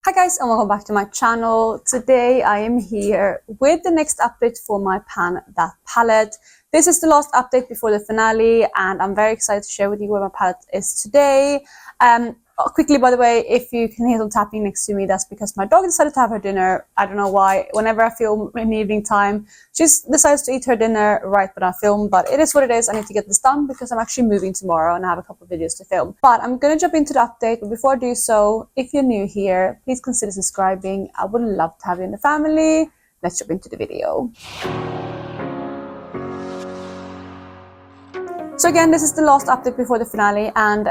Hi guys, and welcome back to my channel. Today I am here with the next update for my Pan That palette. This is the last update before the finale, and I'm very excited to share with you where my palette is today. Quickly, by the way, if you can hear some tapping next to me, that's because my dog decided to have her dinner. I don't know why. Whenever I film in the evening time, she decides to eat her dinner right when I film, but it is what it is. I need to get this done because I'm actually moving tomorrow and I have a couple of videos to film. But I'm going to jump into the update, but before I do so, if you're new here, please consider subscribing. I would love to have you in the family. Let's jump into the video. So again, this is the last update before the finale, and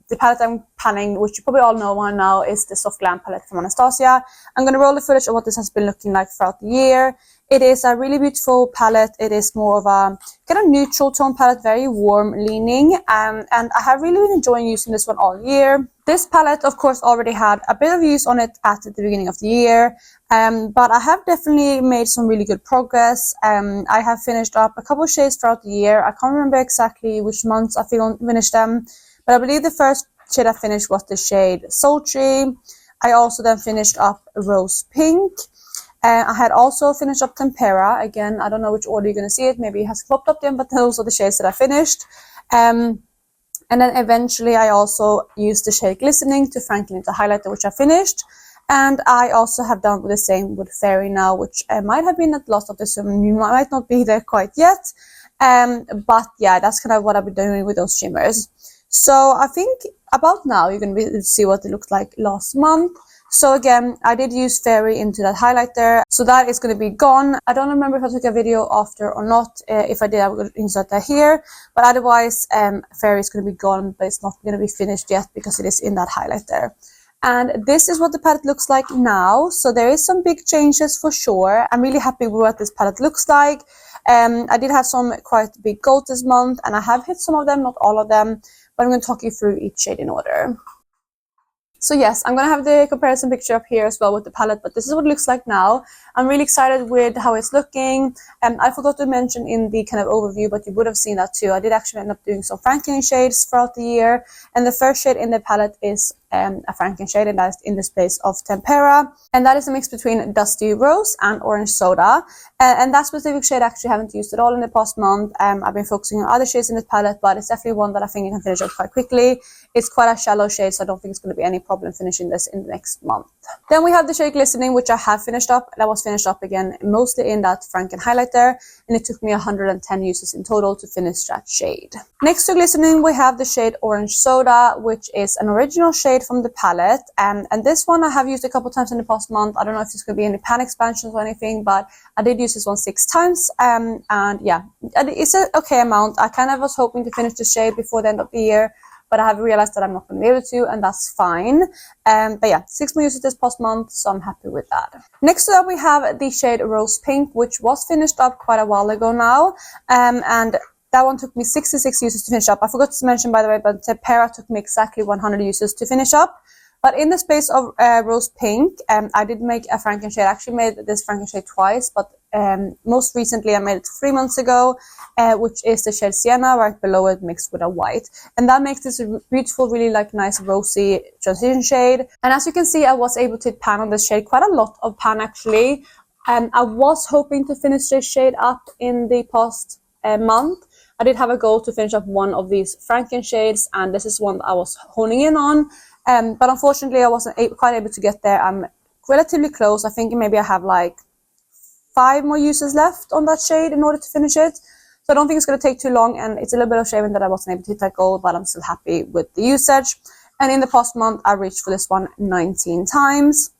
the palette I'm panning, which you probably all know by now, is the Soft Glam palette from Anastasia. I'm going to roll the footage of what this has been looking like throughout the year. It is a really beautiful palette. It is more of a kind of neutral tone palette, very warm leaning, and I have really been enjoying using this one all year. This palette, of course, already had a bit of use on it at the beginning of the year, but I have definitely made some really good progress. I have finished up a couple of shades throughout the year. I can't remember exactly which months I finished them, but I believe the first shade I finished was the shade Sultry. I also then finished up Rose Pink. I had also finished up Tempera. Again, I don't know which order you're going to see it. Maybe it has popped up then, but those are the shades that I finished. And then eventually I also used the shade Glistening to Franken into highlighter, which I finished. And I also have done the same with Fairy now, which might have been at the last of this, and you might not be there quite yet. But yeah, that's kind of what I've been doing with those shimmers. So I think about now you're going to be able to see what it looked like last month. So again, I did use Fairy into that highlighter, so that is going to be gone. I don't remember if I took a video after or not. If I did, I would insert that here. But otherwise, Fairy is going to be gone, but it's not going to be finished yet because it is in that highlighter. And this is what the palette looks like now. So there is some big changes for sure. I'm really happy with what this palette looks like. I did have some quite big goals this month, and I have hit some of them, not all of them. But I'm going to talk you through each shade in order. So yes, I'm going to have the comparison picture up here as well with the palette, but this is what it looks like now. I'm really excited with how it's looking. I forgot to mention in the kind of overview, but you would have seen that too. I did actually end up doing some Franken shades throughout the year. And the first shade in the palette is a Franken shade, and that is in the space of Tempera. And that is a mix between Dusty Rose and Orange Soda. And that specific shade I actually haven't used at all in the past month. I've been focusing on other shades in this palette, but it's definitely one that I think I can finish up quite quickly. It's quite a shallow shade, so I don't think it's going to be any problem finishing this in the next month. Then we have the shade Glistening, which I have finished up. That was finished up again mostly in that Franken highlighter, and it took me 110 uses in total to finish that shade. Next to Glistening, we have the shade Orange Soda, which is an original shade from the palette, and this one I have used a couple times in the past month. I don't know if there's going to be any pan expansions or anything, but I did use this one 6 times, and yeah, it's an okay amount. I kind of was hoping to finish the shade before the end of the year, but I have realized that I'm not going to be able to, and that's fine. But yeah, 6 more uses this past month, so I'm happy with that. Next to that, we have the shade Rose Pink, which was finished up quite a while ago now, and that one took me 66 uses to finish up. I forgot to mention, by the way, but Tempera took me exactly 100 uses to finish up. But in the space of Rose Pink, I did make a Franken shade. I actually made this Franken shade twice, but most recently I made it 3 months ago, which is the shade Sienna, right below it, mixed with a white. And that makes this a beautiful, really like nice rosy transition shade. And as you can see, I was able to pan on this shade, quite a lot of pan actually. I was hoping to finish this shade up in the past month. I did have a goal to finish up one of these Franken shades, and this is one that I was honing in on. But unfortunately, I wasn't quite able to get there. I'm relatively close. I think maybe I have like 5 more uses left on that shade in order to finish it. So I don't think it's going to take too long, and it's a little bit of shame that I wasn't able to hit that goal, but I'm still happy with the usage. And in the past month, I reached for this one 19 times.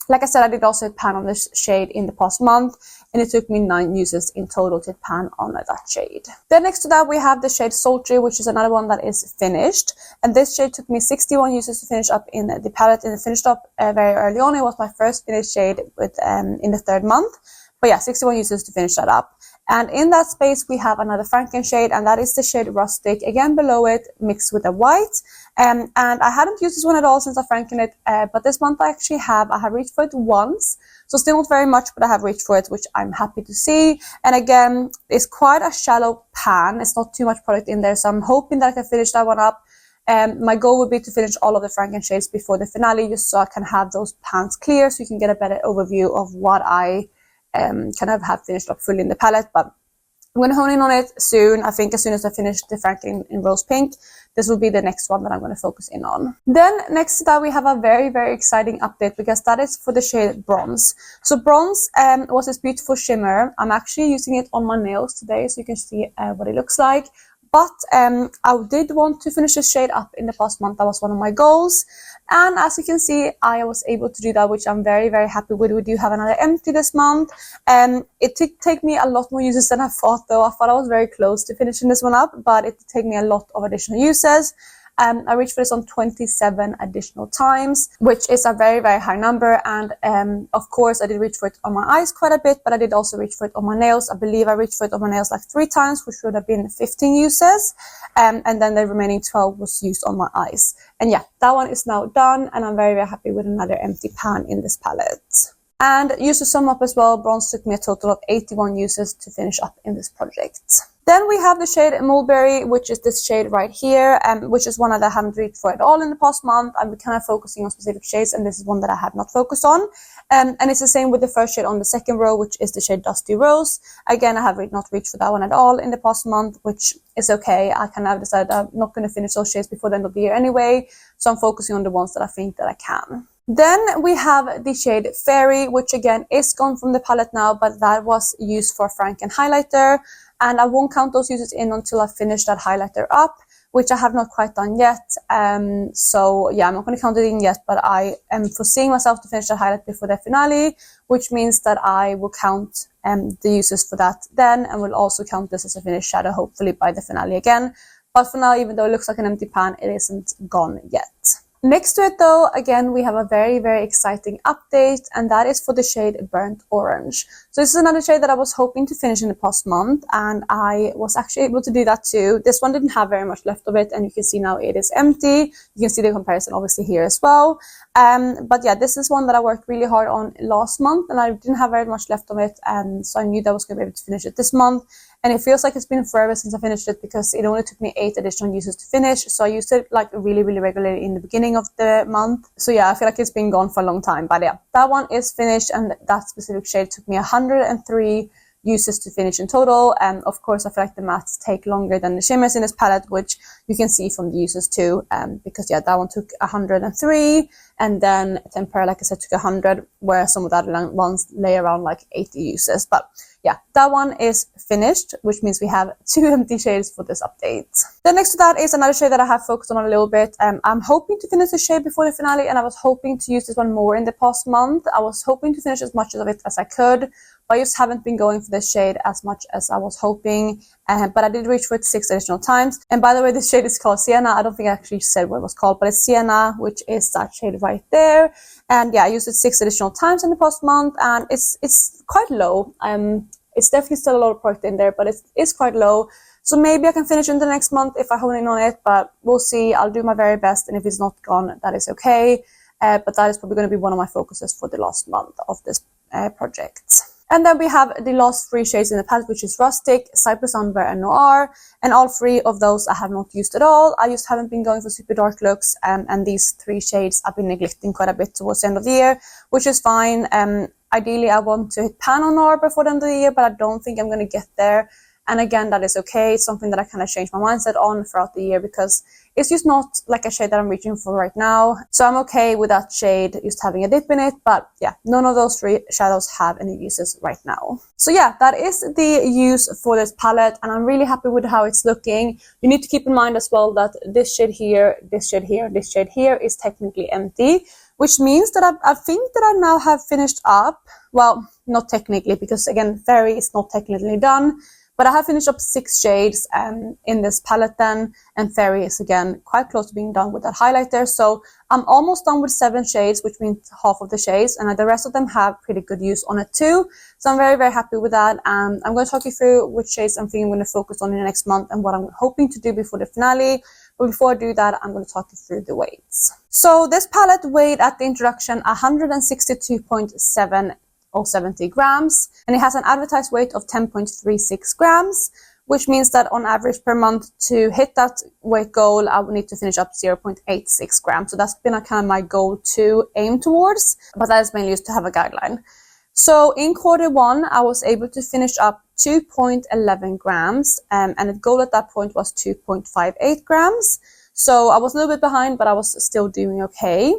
Like I said, I did also hit pan on this shade in the past month, and it took me 9 uses in total to hit pan on that shade. Then next to that, we have the shade Sultry, which is another one that is finished. And this shade took me 61 uses to finish up in the palette, and it finished up very early on. It was my first finished shade with in the 3rd month. But yeah, 61 uses to finish that up. And in that space, we have another Franken shade, and that is the shade Rustic, again below it, mixed with a white. And I hadn't used this one at all since I Franken it, but this month I actually have. I have reached for it once, so still not very much, but I have reached for it, which I'm happy to see. And again, it's quite a shallow pan. It's not too much product in there, so I'm hoping that I can finish that one up My goal would be to finish all of the Franken shades before the finale, just so I can have those pans clear, so you can get a better overview of what I kind of have finished up fully in the palette. But I'm going to hone in on it soon. I think as soon as I finish the Franken in Rose Pink, this will be the next one that I'm going to focus in on. Then next to that, we have a very, very exciting update, because that is for the shade Bronze. So Bronze was this beautiful shimmer. I'm actually using it on my nails today, so you can see what it looks like. But I did want to finish this shade up in the past month. That was one of my goals. And as you can see, I was able to do that, which I'm very, very happy with. We do have another empty this month. It did take me a lot more uses than I thought, though. I thought I was very close to finishing this one up, but it did take me a lot of additional uses. I reached for this on 27 additional times, which is a very, very high number. And of course, I did reach for it on my eyes quite a bit, but I did also reach for it on my nails. I believe I reached for it on my nails like 3 times, which would have been 15 uses. And then the remaining 12 was used on my eyes. And yeah, that one is now done, and I'm very, very happy with another empty pan in this palette. And just to sum up as well, Bronze took me a total of 81 uses to finish up in this project. Then we have the shade Mulberry, which is this shade right here, which is one that I haven't reached for at all in the past month. I'm kind of focusing on specific shades, and this is one that I have not focused on. And it's the same with the first shade on the second row, which is the shade Dusty Rose. Again, I have not reached for that one at all in the past month, which is okay. I kind of decided I'm not going to finish those shades before the end of the year anyway, so I'm focusing on the ones that I think that I can. Then we have the shade Fairy, which again is gone from the palette now, but that was used for Franken highlighter. And I won't count those uses in until I finish that highlighter up, which I have not quite done yet. So yeah, I'm not going to count it in yet, but I am foreseeing myself to finish that highlight before the finale, which means that I will count the uses for that then, and will also count this as a finished shadow, hopefully by the finale again. But for now, even though it looks like an empty pan, it isn't gone yet. Next to it though, again, we have a very, very exciting update, and that is for the shade Burnt Orange. So this is another shade that I was hoping to finish in the past month, and I was actually able to do that too. This one didn't have very much left of it, and you can see now it is empty. You can see the comparison obviously here as well. But yeah, this is one that I worked really hard on last month, and I didn't have very much left of it, and so I knew that I was going to be able to finish it this month. And it feels like it's been forever since I finished it, because it only took me 8 additional uses to finish. So I used it like really, really regularly in the beginning of the month. So yeah, I feel like it's been gone for a long time. But yeah, that one is finished, and that specific shade took me 103 uses to finish in total. And of course, I feel like the mattes take longer than the shimmers in this palette, which you can see from the uses too. Because yeah, that one took 103, and then Tempera, like I said, took 100, whereas some of the other ones lay around like 80 uses. But yeah, that one is finished, which means we have 2 empty shades for this update. Then next to that is another shade that I have focused on a little bit. I'm hoping to finish the shade before the finale, and I was hoping to use this one more in the past month. I was hoping to finish as much of it as I could, but I just haven't been going for this shade as much as I was hoping. But I did reach for it 6 additional times. And by the way, this shade is called Sienna. I don't think I actually said what it was called, but it's Sienna, which is that shade right there. And yeah, I used it 6 additional times in the past month, and it's quite low. It's definitely still a lot of product in there, but it's quite low. So maybe I can finish in the next month if I hone in on it, but we'll see. I'll do my very best, and if it's not gone, that is okay. But that is probably going to be one of my focuses for the last month of this project. And then we have the last 3 shades in the palette, which is Rustic, Cypress Umber, and Noir. And all 3 of those I have not used at all. I just haven't been going for super dark looks, and these 3 shades I've been neglecting quite a bit towards the end of the year, which is fine. Ideally, I want to hit pan on Noir before the end of the year, but I don't think I'm going to get there. And again, that is okay. It's something that I kind of changed my mindset on throughout the year, because it's just not like a shade that I'm reaching for right now. So I'm okay with that shade just having a dip in it. But yeah, none of those 3 shadows have any uses right now. So yeah, that is the use for this palette, and I'm really happy with how it's looking. You need to keep in mind as well that this shade here, this shade here, this shade here is technically empty, which means that I think that I now have finished up. Well, not technically, because again, Fairy is not technically done. But I have finished up 6 shades in this palette then, and Fairy is again quite close to being done with that highlighter. So I'm almost done with 7 shades, which means half of the shades, and the rest of them have pretty good use on it too. So I'm very, very happy with that. I'm going to talk you through which shades I'm thinking I'm going to focus on in the next month and what I'm hoping to do before the finale. But before I do that, I'm going to talk you through the weights. So this palette weighed at the introduction 162.7 or 70 grams, and it has an advertised weight of 10.36 grams, which means that on average per month to hit that weight goal, I would need to finish up 0.86 grams. So that's been a kind of my goal to aim towards, but that is mainly used to have a guideline. So in Q1, I was able to finish up 2.11 grams, and the goal at that point was 2.58 grams. So I was a little bit behind, but I was still doing okay.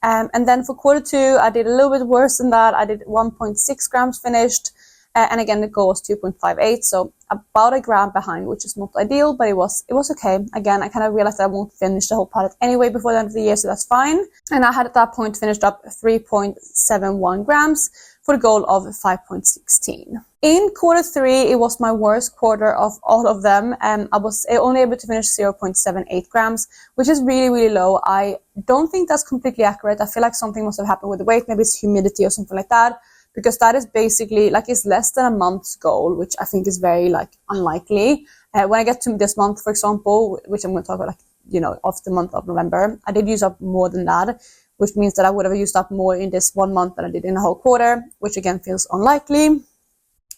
And then for Q2, I did a little bit worse than that. I did 1.6 grams finished. And again, the goal was 2.58, so about a gram behind, which is not ideal, but it was okay. Again, I kind of realized that I won't finish the whole palette anyway before the end of the year, so that's fine. And I had at that point finished up 3.71 grams for the goal of 5.16. In Q3, it was my worst quarter of all of them. I was only able to finish 0.78 grams, which is really, really low. I don't think that's completely accurate. I feel like something must have happened with the weight. Maybe it's humidity or something like that. Because that is basically like it's less than a month's goal, which I think is very like unlikely. When I get to this month, for example, which I'm going to talk about, like, you know, of the month of November, I did use up more than that, which means that I would have used up more in this 1 month than I did in a whole quarter, which again feels unlikely.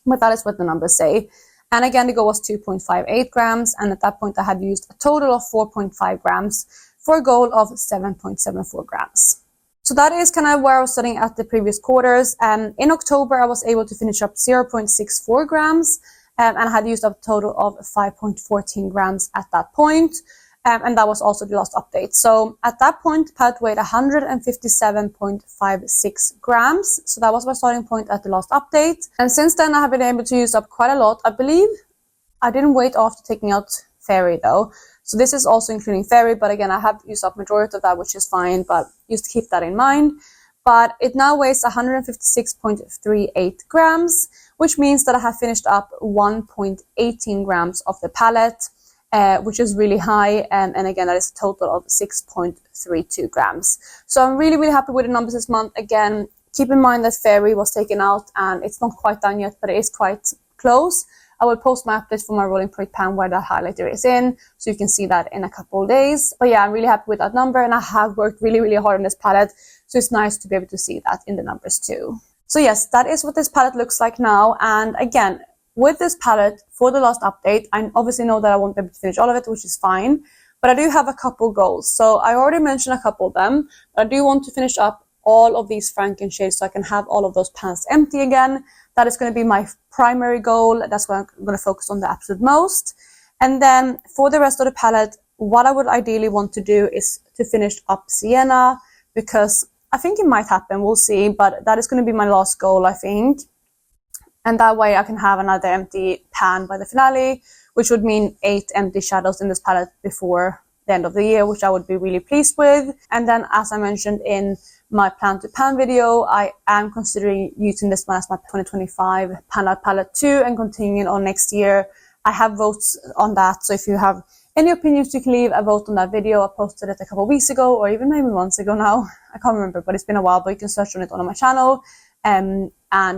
But that is what the numbers say. And again, the goal was 2.58 grams. And at that point, I had used a total of 4.5 grams for a goal of 7.74 grams. So that is kind of where I was studying at the previous quarters. In October, I was able to finish up 0.64 grams, and I had used up a total of 5.14 grams at that point. And that was also the last update. So at that point, the palette weighed 157.56 grams. So that was my starting point at the last update. And since then, I have been able to use up quite a lot. I believe I didn't wait after taking out Fairy though. So this is also including Fairy, but again, I have used up majority of that, which is fine, but just keep that in mind. But it now weighs 156.38 grams, which means that I have finished up 1.18 grams of the palette, which is really high. And again, that is a total of 6.32 grams. So I'm really, really happy with the numbers this month. Again, keep in mind that Fairy was taken out and it's not quite done yet, but it is quite close. I will post my update for my rolling project pan where that highlighter is in, so you can see that in a couple of days. But yeah, I'm really happy with that number, and I have worked really, really hard on this palette, so it's nice to be able to see that in the numbers too. So yes, that is what this palette looks like now. And again, with this palette, for the last update, I obviously know that I won't be able to finish all of it, which is fine, but I do have a couple goals. So I already mentioned a couple of them, but I do want to finish up all of these Franken shades so I can have all of those pans empty again. That is going to be my primary goal. That's what I'm going to focus on the absolute most. And then for the rest of the palette, what I would ideally want to do is to finish up Sienna, because I think it might happen. We'll see. But that is going to be my last goal, I think. And that way I can have another empty pan by the finale, which would mean 8 empty shadows in this palette before the end of the year, which I would be really pleased with. And then, as I mentioned in my plan to pan video, I am considering using this one as my 2025 pan art palette too, and continuing on next year. I have votes on that, so if you have any opinions, you can leave a vote on that video. I posted it a couple of weeks ago, or even maybe months ago now. I can't remember, but it's been a while, but you can search on it on my channel. And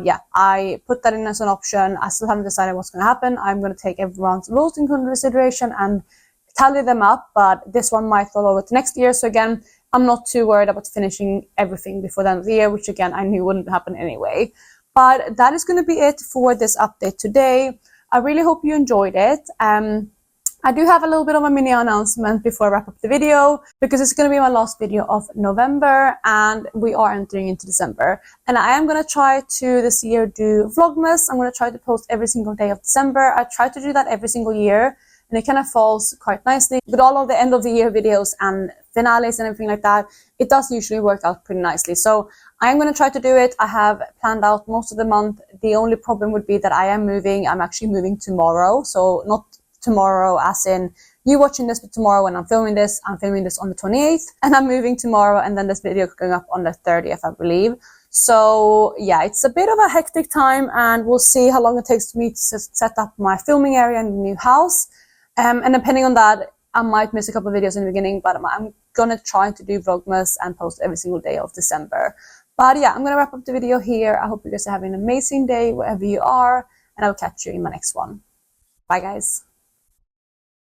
yeah, I put that in as an option. I still haven't decided what's going to happen. I'm going to take everyone's votes into consideration and tally them up, but this one might roll over to next year. So again, I'm not too worried about finishing everything before the end of the year, which again, I knew wouldn't happen anyway. But that is going to be it for this update today. I really hope you enjoyed it. I do have a little bit of a mini announcement before I wrap up the video, because it's going to be my last video of November and we are entering into December. And I am going to try to this year do Vlogmas. I'm going to try to post every single day of December. I try to do that every single year, and it kind of falls quite nicely with all of the end of the year videos and finales and everything like that. It does usually work out pretty nicely. So I'm going to try to do it. I have planned out most of the month. The only problem would be that I am moving. I'm actually moving tomorrow. So not tomorrow as in you watching this, but tomorrow when I'm filming this on the 28th, and I'm moving tomorrow, and then this video going up on the 30th, I believe. So yeah, it's a bit of a hectic time, and we'll see how long it takes me to set up my filming area in the new house. And depending on that, I might miss a couple of videos in the beginning, but I'm gonna try to do Vlogmas and post every single day of December. But yeah, I'm gonna wrap up the video here. I hope you guys are having an amazing day wherever you are, and I'll catch you in my next one. Bye guys.